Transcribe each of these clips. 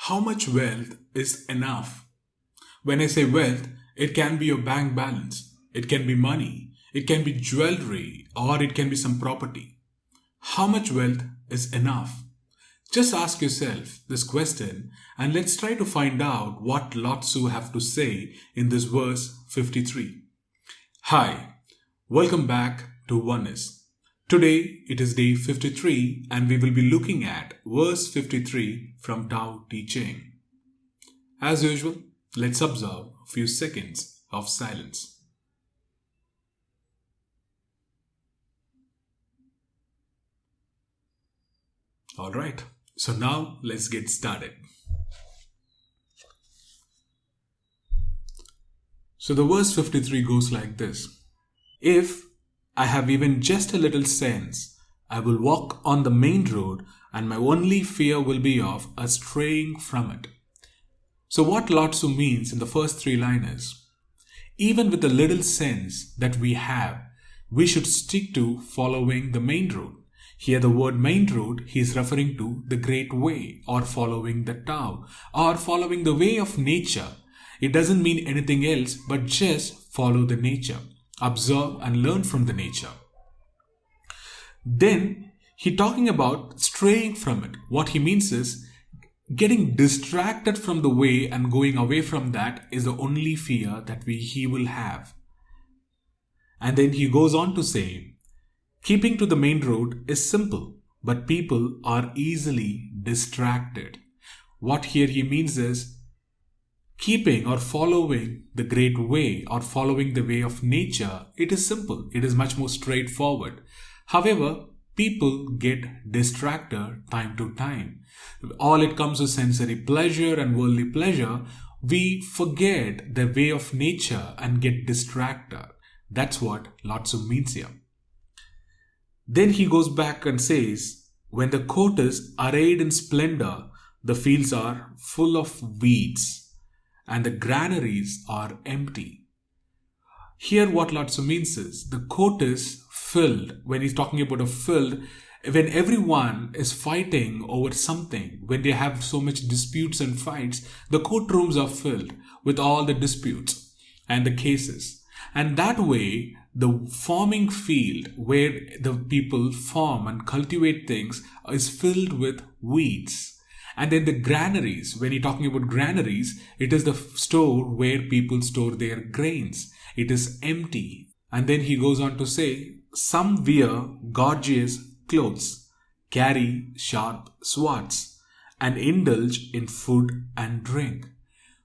How much wealth is enough? When I say wealth, it can be your bank balance, it can be money, it can be jewelry, or it can be some property. How much wealth is enough? Just ask yourself this question and let's try to find out what Lao Tzu have to say in this verse 53. Hi, welcome back to Oneness. Today it is day 53 and we will be looking at verse 53 from Tao Te Ching. As usual, let's observe a few seconds of silence. Alright, so now let's get started. So the verse 53 goes like this. If I have even just a little sense, I will walk on the main road and my only fear will be of straying from it. So what Lao Tzu means in the first three lines is, even with the little sense that we have, we should stick to following the main road. Here the word main road, he is referring to the great way or following the Tao or following the way of nature. It doesn't mean anything else but just follow the nature. Observe and learn from the nature. Then he talking about straying from it. What he means is getting distracted from the way and going away from that is the only fear that he will have. And then he goes on to say, keeping to the main road is simple, but people are easily distracted. What here he means is keeping or following the great way or following the way of nature, it is simple. It is much more straightforward. However, people get distracted time to time. All it comes to sensory pleasure and worldly pleasure, we forget the way of nature and get distracted. That's what Lao Tzu means here. Then he goes back and says, when the court is arrayed in splendor, the fields are full of weeds and the granaries are empty. Here what Lao Tzu means is the court is filled. When he's talking about a field, when everyone is fighting over something, when they have so much disputes and fights, the courtrooms are filled with all the disputes and the cases. And that way, the farming field where the people farm and cultivate things is filled with weeds. And then the granaries, when you're talking about granaries, it is the store where people store their grains. It is empty. And then he goes on to say, some wear gorgeous clothes, carry sharp swords, and indulge in food and drink.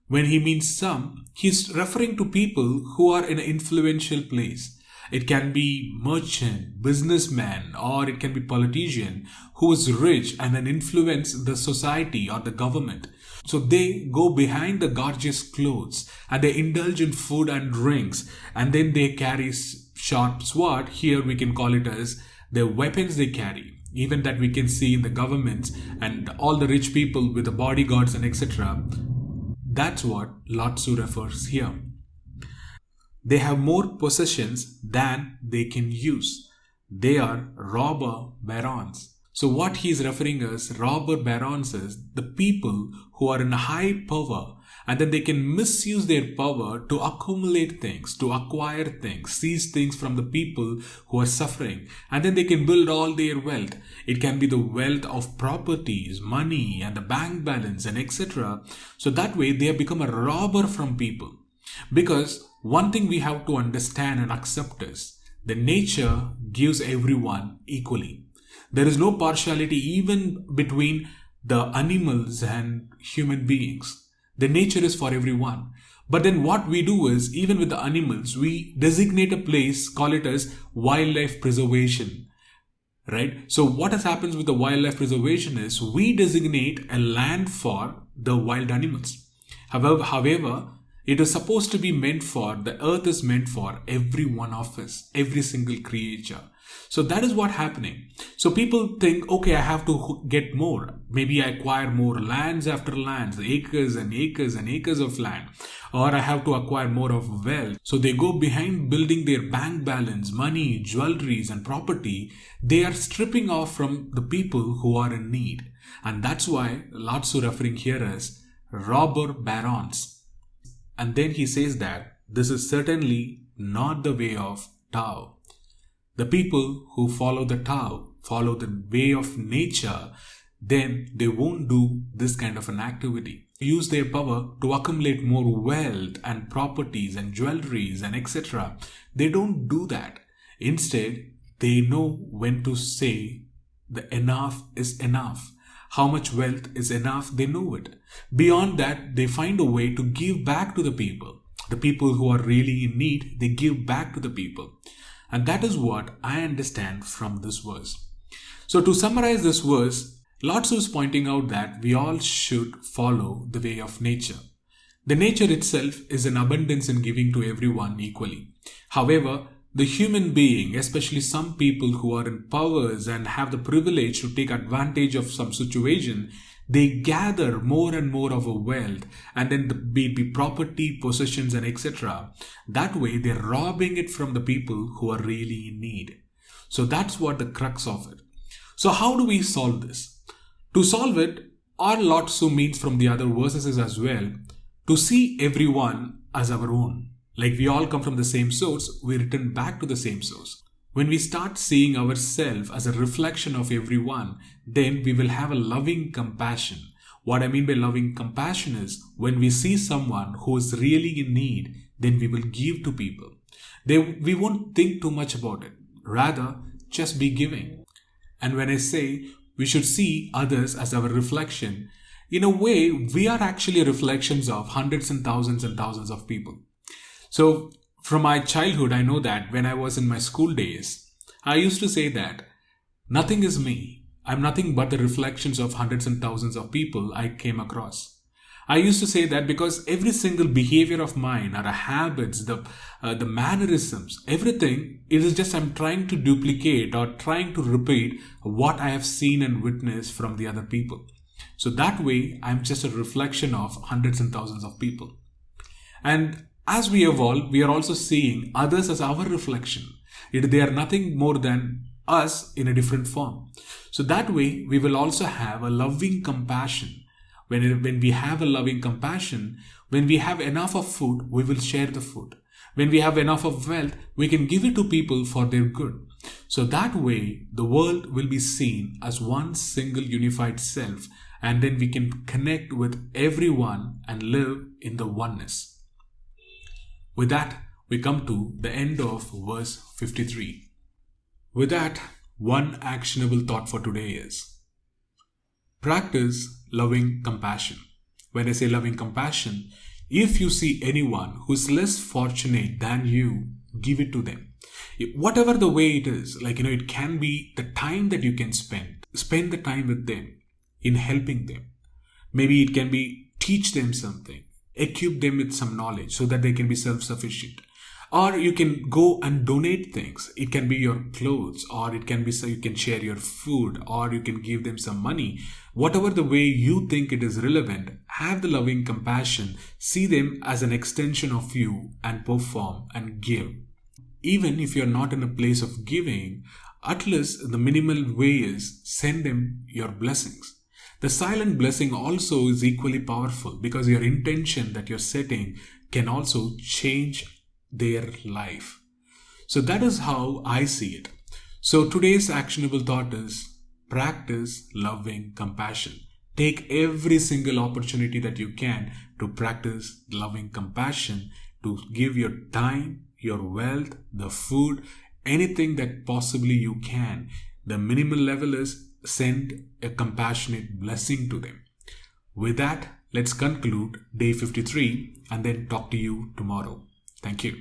When he means some, he's referring to people who are in an influential place. It can be merchant, businessman, or it can be politician who is rich and then influence the society or the government. So they go behind the gorgeous clothes and they indulge in food and drinks, and then they carry sharp sword. Here we can call it as the weapons they carry. Even that we can see in the governments and all the rich people with the bodyguards and etc. That's what Lao Tzu refers here. They have more possessions than they can use. They are robber barons. So what he is referring as robber barons is the people who are in high power and then they can misuse their power to accumulate things, to acquire things, seize things from the people who are suffering, and then they can build all their wealth. It can be the wealth of properties, money and the bank balance and etc. So that way they have become a robber from people. Because one thing we have to understand and accept is the nature gives everyone equally. There is no partiality even between the animals and human beings. The nature is for everyone. But then what we do is, even with the animals, we designate a place, call it as wildlife preservation. Right? So what has happens with the wildlife preservation is we designate a land for the wild animals. However, it is supposed to be meant for, the earth is meant for every one of us, every single creature. So that is what happening. So people think, okay, I have to get more. Maybe I acquire more lands after lands, acres and acres and acres of land, or I have to acquire more of wealth. So they go behind building their bank balance, money, jewelries and property. They are stripping off from the people who are in need. And that's why Lao Tzu referring here as robber barons. And then he says that this is certainly not the way of Tao. The people who follow the Tao, follow the way of nature, then they won't do this kind of an activity. Use their power to accumulate more wealth and properties and jewelries and etc. They don't do that. Instead, they know when to say the enough is enough. How much wealth is enough, they know it. Beyond that, they find a way to give back to the people. The people who are really in need, they give back to the people. And that is what I understand from this verse. So to summarize this verse, Lao Tzu is pointing out that we all should follow the way of nature. The nature itself is an abundance in giving to everyone equally. However, the human being, especially some people who are in powers and have the privilege to take advantage of some situation, they gather more and more of a wealth, and then be property, possessions and etc. That way they're robbing it from the people who are really in need. So that's what the crux of it. So how do we solve this? To solve it, our Lao Tzu means from the other verses as well, to see everyone as our own. Like we all come from the same source, we return back to the same source. When we start seeing ourselves as a reflection of everyone, then we will have a loving compassion. What I mean by loving compassion is when we see someone who is really in need, then we will give to people. We won't think too much about it. Rather, just be giving. And when I say we should see others as our reflection, in a way, we are actually reflections of hundreds and thousands of people. So from my childhood, I know that when I was in my school days, I used to say that nothing is me. I'm nothing but the reflections of hundreds and thousands of people I came across. I used to say that because every single behavior of mine, our habits, the mannerisms, everything, it is just I'm trying to duplicate or trying to repeat what I have seen and witnessed from the other people. So that way, I'm just a reflection of hundreds and thousands of people. And as we evolve, we are also seeing others as our reflection. They are nothing more than us in a different form. So that way, we will also have a loving compassion. When we have a loving compassion, when we have enough of food, we will share the food. When we have enough of wealth, we can give it to people for their good. So that way, the world will be seen as one single unified self, and then we can connect with everyone and live in the oneness. With that, we come to the end of verse 53. With that, one actionable thought for today is practice loving compassion. When I say loving compassion, if you see anyone who is less fortunate than you, give it to them. Whatever the way it is, it can be the time that you can spend the time with them in helping them. Maybe it can be teach them something. Equip them with some knowledge so that they can be self-sufficient. Or you can go and donate things. It can be your clothes, or it can be so you can share your food, or you can give them some money. Whatever the way you think it is relevant, have the loving compassion, see them as an extension of you and perform and give. Even if you're not in a place of giving, at least the minimal way is send them your blessings. The silent blessing also is equally powerful because your intention that you're setting can also change their life. So that is how I see it. So today's actionable thought is practice loving compassion. Take every single opportunity that you can to practice loving compassion, to give your time, your wealth, the food, anything that possibly you can. The minimal level is send a compassionate blessing to them. With that, let's conclude day 53 and then talk to you tomorrow. Thank you.